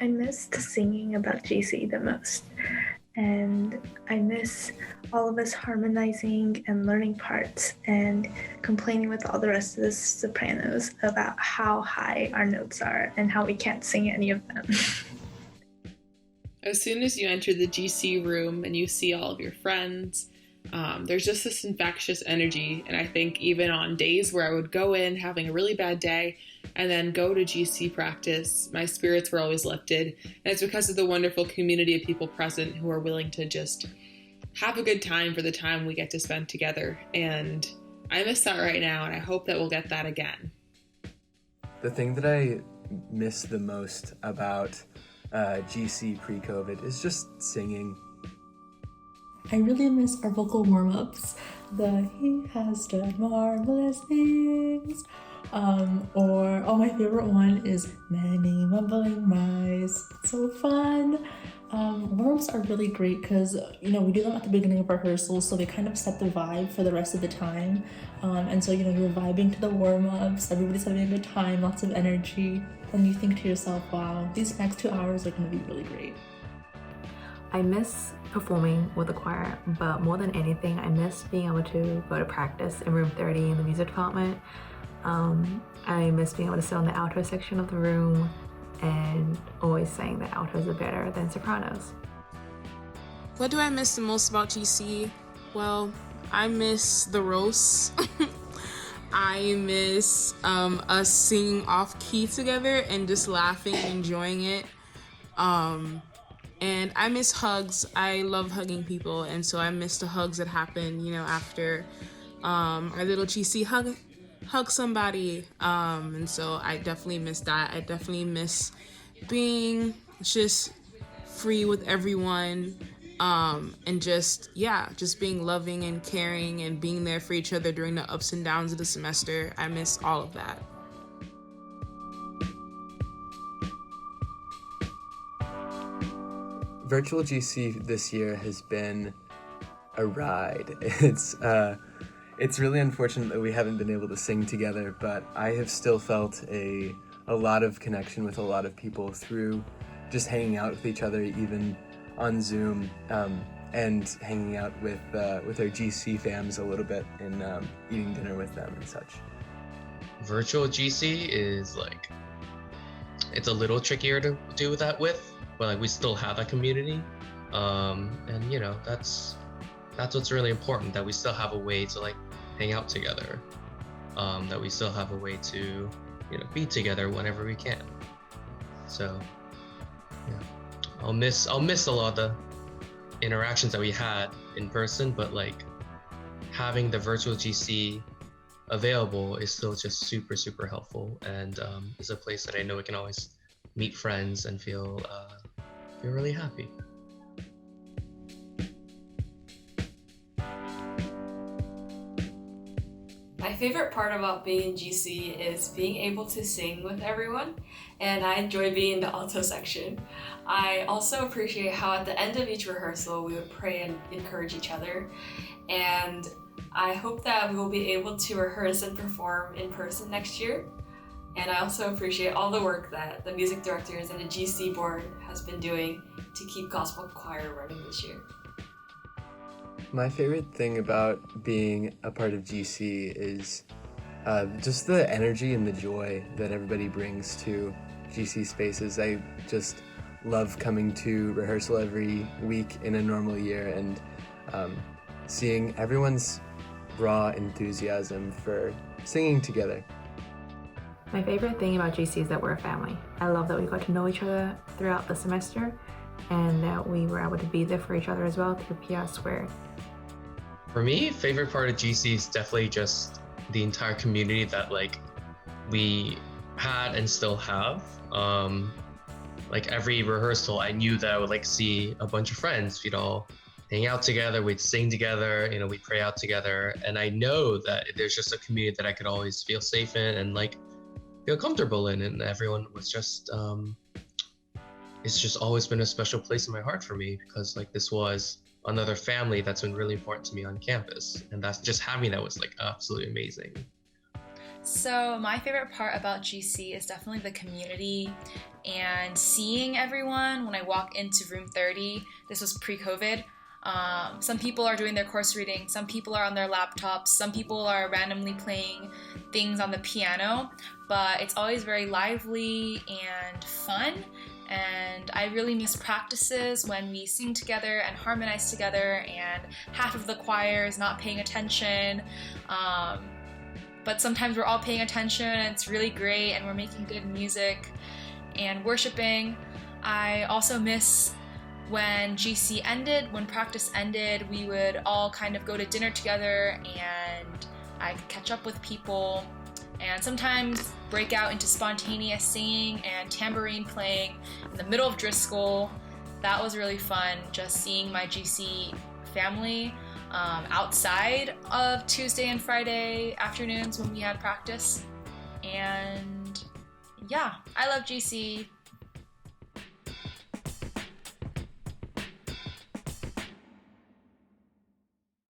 I missed singing about GC the most. And I miss all of us harmonizing and learning parts and complaining with all the rest of the sopranos about how high our notes are and how we can't sing any of them. As soon as you enter the GC room and you see all of your friends, there's just this infectious energy. And I think even on days where I would go in having a really bad day and then go to GC practice, my spirits were always lifted. And it's because of the wonderful community of people present who are willing to just have a good time for the time we get to spend together. And I miss that right now, and I hope that we'll get that again. The thing that I miss the most about GC pre-COVID is just singing. I really miss our vocal warm-ups. The "He has done marvelous things," my favorite one is "Many mumbling mice." It's so fun. Warm-ups are really great because we do them at the beginning of rehearsals, so they kind of set the vibe for the rest of the time. And so you're vibing to the warm-ups. Everybody's having a good time, lots of energy. And you think to yourself, "Wow, these next 2 hours are going to be really great." I miss performing with the choir, but more than anything, I miss being able to go to practice in room 30 in the music department. I miss being able to sit on the alto section of the room and always saying that altos are better than sopranos. What do I miss the most about GC? Well, I miss the roasts. I miss us singing off key together and just laughing and enjoying it. And I miss hugs. I love hugging people, and so I miss the hugs that happen, after our little GC hug somebody. And so I definitely miss that. I definitely miss being just free with everyone, and just being loving and caring and being there for each other during the ups and downs of the semester. I miss all of that. Virtual GC this year has been a ride. It's really unfortunate that we haven't been able to sing together, but I have still felt a lot of connection with a lot of people through just hanging out with each other, even on Zoom, and hanging out with our GC fams a little bit and eating dinner with them and such. Virtual GC is it's a little trickier to do that with, but we still have that community, and that's what's really important, that we still have a way to hang out together, that we still have a way to be together whenever we can. So I'll miss a lot of the interactions that we had in person, but having the virtual GC available is still just super, super helpful, and is a place that I know we can always meet friends and feel really happy. My favorite part about being in GC is being able to sing with everyone, and I enjoy being in the alto section. I also appreciate how at the end of each rehearsal we would pray and encourage each other, and I hope that we will be able to rehearse and perform in person next year. And I also appreciate all the work that the music directors and the GC board has been doing to keep gospel choir running this year. My favorite thing about being a part of GC is just the energy and the joy that everybody brings to GC spaces. I just love coming to rehearsal every week in a normal year and seeing everyone's raw enthusiasm for singing together. My favorite thing about GC is that we're a family. I love that we got to know each other throughout the semester and that we were able to be there for each other as well through PR Squared. For me, favorite part of GC is definitely just the entire community that we had and still have. Every rehearsal, I knew that I would see a bunch of friends, we'd all hang out together, we'd sing together, we'd pray out together. And I know that there's just a community that I could always feel safe in and feel comfortable in, and everyone was just it's just always been a special place in my heart for me, because this was another family that's been really important to me on campus, and that's just having that was absolutely amazing. So my favorite part about GC is definitely the community and seeing everyone when I walk into room 30. This was pre-COVID. Some people are doing their course reading, some people are on their laptops, some people are randomly playing things on the piano, but it's always very lively and fun. And I really miss practices when we sing together and harmonize together and half of the choir is not paying attention. But sometimes we're all paying attention and it's really great and we're making good music and worshiping. I also miss when GC ended, when practice ended, we would all kind of go to dinner together and I could catch up with people and sometimes break out into spontaneous singing and tambourine playing in the middle of Driscoll. That was really fun, just seeing my GC family outside of Tuesday and Friday afternoons when we had practice. And yeah, I love GC.